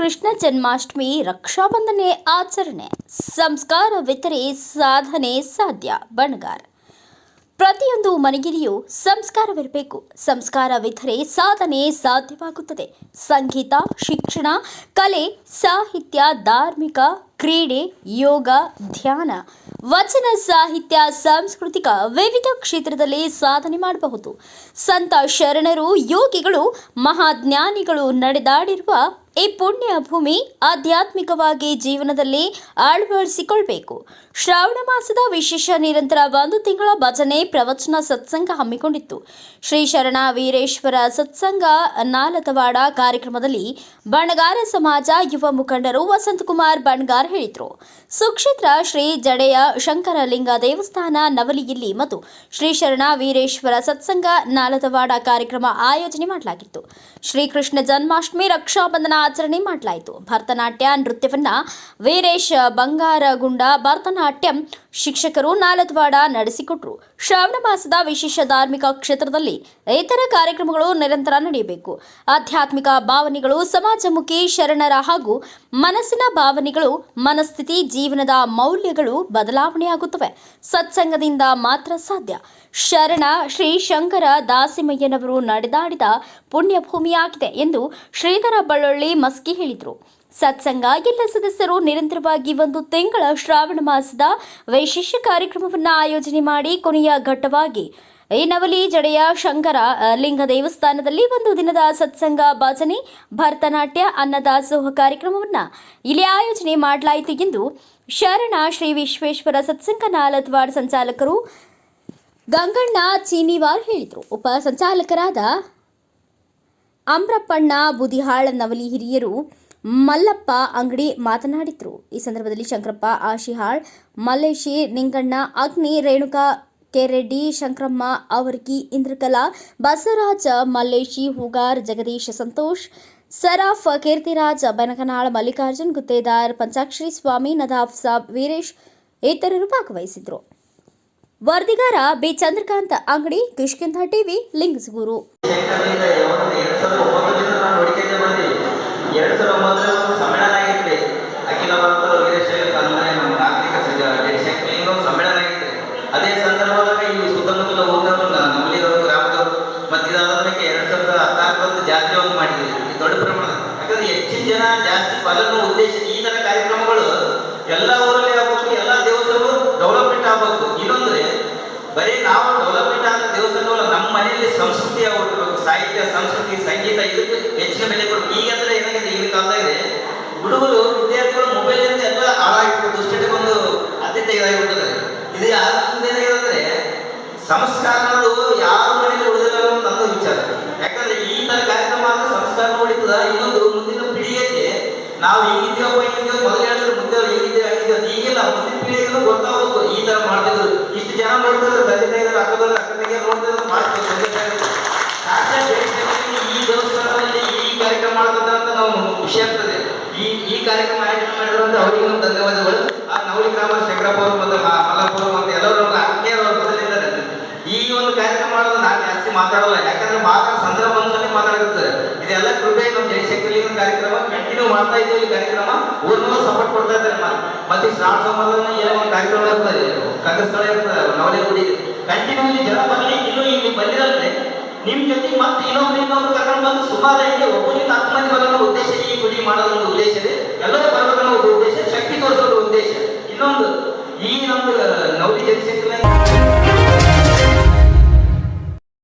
ಕೃಷ್ಣ ಜನ್ಮಾಷ್ಟಮಿ ರಕ್ಷಾಬಂಧನೆ ಆಚರಣೆ ಸಂಸ್ಕಾರವಿದ್ದರೆ ಸಾಧನೆ ಸಾಧ್ಯ ಬಣಗಾರ್. ಪ್ರತಿಯೊಂದು ಮನೆಯಲ್ಲಿಯೂ ಸಂಸ್ಕಾರವಿರಬೇಕು. ಸಂಸ್ಕಾರವಿದ್ದರೆ ಸಾಧನೆ ಸಾಧ್ಯವಾಗುತ್ತದೆ. ಸಂಗೀತ, ಶಿಕ್ಷಣ, ಕಲೆ, ಸಾಹಿತ್ಯ, ಧಾರ್ಮಿಕ, ಕ್ರೀಡೆ, ಯೋಗ, ಧ್ಯಾನ, ವಚನ ಸಾಹಿತ್ಯ, ಸಾಂಸ್ಕೃತಿಕ ವಿವಿಧ ಕ್ಷೇತ್ರದಲ್ಲಿ ಸಾಧನೆ ಮಾಡಬಹುದು. ಸಂತ ಶರಣರು, ಯೋಗಿಗಳು, ಮಹಾಜ್ಞಾನಿಗಳು ನಡೆದಾಡಿರುವ ಈ ಪುಣ್ಯ ಭೂಮಿ ಆಧ್ಯಾತ್ಮಿಕವಾಗಿ ಜೀವನದಲ್ಲಿ ಅಳವಡಿಸಿಕೊಳ್ಬೇಕು. ಶ್ರಾವಣ ಮಾಸದ ವಿಶೇಷ ನಿರಂತರ 1 ತಿಂಗಳ ಭಜನೆ, ಪ್ರವಚನ, ಸತ್ಸಂಗ ಹಮ್ಮಿಕೊಂಡಿತ್ತು. ಶ್ರೀ ಶರಣ ವೀರೇಶ್ವರ ಸತ್ಸಂಗ ನಾಲತವಾಡ ಕಾರ್ಯಕ್ರಮದಲ್ಲಿ ಬಣಗಾರ ಸಮಾಜ ಯುವ ಮುಖಂಡರು ವಸಂತಕುಮಾರ್ ಬಣಗಾರ್ ಹೇಳಿದರು. ಸುಕ್ಷೇತ್ರ ಶ್ರೀ ಜಡೆಯ ಶಂಕರಲಿಂಗ ದೇವಸ್ಥಾನ ನವಲಿಯಲ್ಲಿ ಮತ್ತು ಶ್ರೀ ಶರಣ ವೀರೇಶ್ವರ ಸತ್ಸಂಗ ನಾಲತವಾಡ ಕಾರ್ಯಕ್ರಮ ಆಯೋಜನೆ ಮಾಡಲಾಗಿತ್ತು. ಶ್ರೀಕೃಷ್ಣ ಜನ್ಮಾಷ್ಟಮಿ ರಕ್ಷಾಬಂಧನ ಆಚರಣೆ ಮಾಡಲಾಯಿತು. ಭರತನಾಟ್ಯ ನೃತ್ಯವನ್ನ ವೀರೇಶ್ ಬಂಗಾರಗುಂಡ ಭರತನಾಟ್ಯಂ ಶಿಕ್ಷಕರು ನಾಲತವಾಡ ನಡೆಸಿಕೊಟ್ಟರು. ಶ್ರಾವಣ ಮಾಸದ ವಿಶೇಷ ಧಾರ್ಮಿಕ ಕ್ಷೇತ್ರದಲ್ಲಿ ಇತರ ಕಾರ್ಯಕ್ರಮಗಳು ನಿರಂತರ ನಡೆಯಬೇಕು. ಆಧ್ಯಾತ್ಮಿಕ ಭಾವನೆಗಳು, ಸಮಾಜಮುಖಿ ಶರಣರ ಹಾಗೂ ಮನಸ್ಸಿನ ಭಾವನೆಗಳು, ಮನಸ್ಥಿತಿ, ಜೀವನದ ಮೌಲ್ಯಗಳು ಬದಲಾವಣೆಯಾಗುತ್ತವೆ. ಸತ್ಸಂಗದಿಂದ ಮಾತ್ರ ಸಾಧ್ಯ. ಶರಣ ಶ್ರೀ ಶಂಕರ ದಾಸಿಮಯ್ಯನವರು ನಡೆದಾಡಿದ ಪುಣ್ಯಭೂಮಿಯಾಗಿದೆ ಎಂದು ಶ್ರೀಧರ ಬಳ್ಳೊಳ್ಳಿ ಮಸ್ಕಿ ಹೇಳಿದರು. ಸತ್ಸಂಗ ಎಲ್ಲ ಸದಸ್ಯರು ನಿರಂತರವಾಗಿ 1 ತಿಂಗಳ ಶ್ರಾವಣ ಮಾಸದ ವಿಶೇಷ ಕಾರ್ಯಕ್ರಮವನ್ನು ಆಯೋಜನೆ ಮಾಡಿ ಕೊನೆಯ ಘಟ್ಟವಾಗಿ ಈ ನವಲಿ ಜಡೆಯ ಶಂಕರ ಲಿಂಗ ದೇವಸ್ಥಾನದಲ್ಲಿ 1 ದಿನದ ಸತ್ಸಂಗ, ಭಜನೆ, ಭರತನಾಟ್ಯ, ಅನ್ನದಾಸೋಹ ಕಾರ್ಯಕ್ರಮವನ್ನು ಇಲ್ಲಿ ಆಯೋಜನೆ ಮಾಡಲಾಯಿತು ಎಂದು ಶರಣ ಶ್ರೀ ವಿಶ್ವೇಶ್ವರ ಸತ್ಸಂಗ ನಾಲತವಾಡ ಸಂಚಾಲಕರು ಗಂಗಣ್ಣ ಚೀನಿವಾರ್ ಹೇಳಿದರು. ಉಪ ಸಂಚಾಲಕರಾದ ಅಮ್ರಪ್ಪಣ್ಣ ಬುದಿಹಾಳ್, ನವಲಿ ಹಿರಿಯರು ಮಲ್ಲಪ್ಪ ಅಂಗಡಿ ಮಾತನಾಡಿದರು. ಈ ಸಂದರ್ಭದಲ್ಲಿ ಶಂಕರಪ್ಪ ಆಶಿಹಾಳ್, ಮಲ್ಲೇಶಿ ನಿಂಗಣ್ಣ, ಅಗ್ನಿ, ರೇಣುಕಾ ಕೆರೆಡ್ಡಿ, ಶಂಕರಮ್ಮ ಅವರ್ಗಿ, ಇಂದ್ರಕಲಾ, ಬಸವರಾಜ, ಮಲ್ಲೇಶಿ ಹೂಗಾರ್, ಜಗದೀಶ್ ಸಂತೋಷ್, ಸರಾಫ್, ಕೀರ್ತಿರಾಜ್ ಬನಕನಾಳ್, ಮಲ್ಲಿಕಾರ್ಜುನ್ ಗುತ್ತೇದಾರ್, ಪಂಚಾಕ್ಷರಿ ಸ್ವಾಮಿ, ನದಾಫ್ ಸಾಬ್, ವೀರೇಶ್ ಇತರರು ಭಾಗವಹಿಸಿದ್ರು. ವರದಿಗಾರ ಬಿ ಚಂದ್ರಕಾಂತ್ ಅಂಗಡಿ, ಕಿಷ್ಕಿಂಧ ಟಿವಿ, ಲಿಂಗಸಗೂರು. 2009 ಸಮ್ಮೇಳನ ಆಗಿತ್ತು. ಅಖಿಲ ಭಾರತ ವೀರಶೈವ ತನ್ಮಯ ನಾಗರಿಕ ಜನಶಕ್ತಿಯಿಂದ ಸಮ್ಮೇಳನ ಆಗಿತ್ತು. ಅದೇ ಸಂದರ್ಭದಾಗ ಈ ಸುತ್ತಮುತ್ತಲ ಊರವರು, ನವಲಿದವರು, ಗ್ರಾಮದವರು ಮತ್ತು ಇದಾದಕ್ಕೆ 2016 ಜಾತ್ರೆ ಒಂದು ಮಾಡಿದ್ವಿ ದೊಡ್ಡ ಪ್ರಮಾಣ. ಯಾಕಂದ್ರೆ ಹೆಚ್ಚಿನ ಜನ ಜಾಸ್ತಿ ಫಲನ ಉದ್ದೇಶ ಈ ಥರ ಕಾರ್ಯಕ್ರಮಗಳು ಎಲ್ಲ ಊರಲ್ಲಿ ಆಗಬೇಕು, ಎಲ್ಲ ದೇವಸ್ಥಾನಗಳು ಡೆವಲಪ್ಮೆಂಟ್ ಆಗಬೇಕು. ಇನ್ನೊಂದ್ರೆ ಬರೀ ನಾವು ಡೆವಲಪ್ಮೆಂಟ್ ಆದ ದೇವಸ್ಥಾನಗಳು ನಮ್ಮ ಮನೆಯಲ್ಲಿ ಸಂಸ್ಕೃತಿ ಆಗ್ಬಿಟ್ಟಿರ್ಬೇಕು. ಸಾಹಿತ್ಯ, ಸಂಸ್ಕೃತಿ, ಸಂಗೀತ ಇದಕ್ಕೆ ಹೆಚ್ಚಿನ ಬೆಲೆ ಕೊಡಬೇಕು. ಈಗಂದ್ರೆ ಏನಾಗಿದೆ, ಈಗಿನ ಕಾಲದಾಗಿದೆ ಹುಡುಗರು, ವಿದ್ಯಾರ್ಥಿಗಳು ಮೊಬೈಲಿಂದ ಎಲ್ಲ ಹಾಳಾಗಿಬಿಟ್ಟು ದುಶ್ಚಟಕ್ಕೆ ಒಂದು ಆದ್ಯತೆ ಇದಾಗಿಬಿಡ್ತದೆ. ಇದು ಏನಾಗಿದೆ ಅಂದರೆ ಸಂಸ್ಕಾರಗಳು ಯಾರ ಮನೆಯಲ್ಲಿ ಉಳಿದಿಲ್ಲ ಅನ್ನೋದು ನನ್ನ ವಿಚಾರ. ಯಾಕಂದ್ರೆ ಈ ಥರ ಕಾರ್ಯಕ್ರಮ ಆದರೆ ಸಂಸ್ಕಾರ ಉಳಿತದ. ಇನ್ನೊಂದು ಮುಂದಿನ ಪೀಳಿಗೆಗೆ ನಾವು ಹೀಗಿದ್ದೇವಪ್ಪ, ಹೀಗಿದ್ದೇವೆ ಮೊದಲು ಹೇಳಿದ್ರೆ ಮುಂದೆ ಹೀಗಿದ್ದೇವೆ ಆಗಿದ್ದೇವೆ, ಈಗಿಲ್ಲ ಮುಂದಿನ ಪೀಳಿಗೆಗೂ ಗೊತ್ತಾಗಬೇಕು. ಈ ಥರ ಮಾಡ್ತಿದ್ರು, ಇಷ್ಟು ಜನ ನೋಡ್ತಿದ್ರು, ತಂದೆ ತಾಯಿದ್ರು, ಅಕ್ಕಗೆ ನೋಡ್ತಿದ್ರು, ಮಾಡ್ತಿದ್ರು. ಈ ದೇವಸ್ಥಾನದಲ್ಲಿ ಈ ಕಾರ್ಯಕ್ರಮ ಮಾಡ್ತದ ಅಂತ ನಾವು ಖುಷಿ ಆಗ್ತದೆ. ಈ ಕಾರ್ಯಕ್ರಮ ಆಯೋಜನೆ ಮಾಡಿದ್ರಂತ ಅವರಿಗೆ ನಮ್ಮ ಧನ್ಯವಾದಗಳು. ಆ ನವಲಿ ಗ್ರಾಮ ಶಂಕರಪ್ಪ ಅವರು ಮತ್ತು ಮಲ್ಲಪ್ಪ ಮತ್ತು ಎಲ್ಲರೂ ಆತ್ಮೀಯರವರು ಮೊದಲಿದ್ದಾರೆ. ಈ ಒಂದು ಕಾರ್ಯಕ್ರಮ ಮಾಡೋದು ನಾನು ಜಾಸ್ತಿ ಮಾತಾಡೋಲ್ಲ, ಯಾಕಂದ್ರೆ ಮಾತಾಡೋ ಸಂದರ್ಭ ಒಂದ್ಸಲ ಮಾತಾಡಿರ್ತಾರೆ. ಇದೆಲ್ಲ ಕೃಪೆ ನಮ್ಮ ಜಯಶಕ್ತಿಲಿಂಗ ಕಾರ್ಯಕ್ರಮ ಕಂಟಿನ್ಯೂ ಮಾಡ್ತಾ ಇದ್ದೀವಿ. ಈ ಕಾರ್ಯಕ್ರಮ ಊರಿನಲ್ಲೂ ಸಪೋರ್ಟ್ ಕೊಡ್ತಾ ಇದ್ದಾರೆ. ಮತ್ತೆ ಶ್ರಾವಣ ಸೋಮವಾರ ಏನೋ ಒಂದು ಕಾರ್ಯಕ್ರಮ ಇರ್ತದೆ, ಕಂಗಸ್ಥಳ ಇರ್ತದೆ, ನವಲಿ ಗುಡಿ ಕಂಟಿನ್ಯೂ ಇಲ್ಲಿ ಜನ ಬರಲಿ. ಇನ್ನೂ ಇಲ್ಲಿ ಬಂದಿರಲ್ರಿ ನಿಮ್ಮ ಜೊತೆಗೆ ಮತ್ತೆ ಇನ್ನೊಬ್ರು ಕರ್ಕೊಂಡು ಬಂದು ಸುಮಾರು ಇದೆ. ಒಬ್ಬರಿಂದ 10 ಮಂದಿ ಬರೋದು ಉದ್ದೇಶ ಈ ಗುಡಿ ಮಾಡೋದೊಂದು ಉದ್ದೇಶ ಇದೆ. ಎಲ್ಲರೂ ಬರಬೇಕನ್ನೋ ಒಂದು ಉದ್ದೇಶ, ಶಕ್ತಿ ತೋರಿಸೋದು ಉದ್ದೇಶ. ಇನ್ನೊಂದು ಈ ನಮ್ದು ನವಲಿ ಜನಶಕ್ತಿ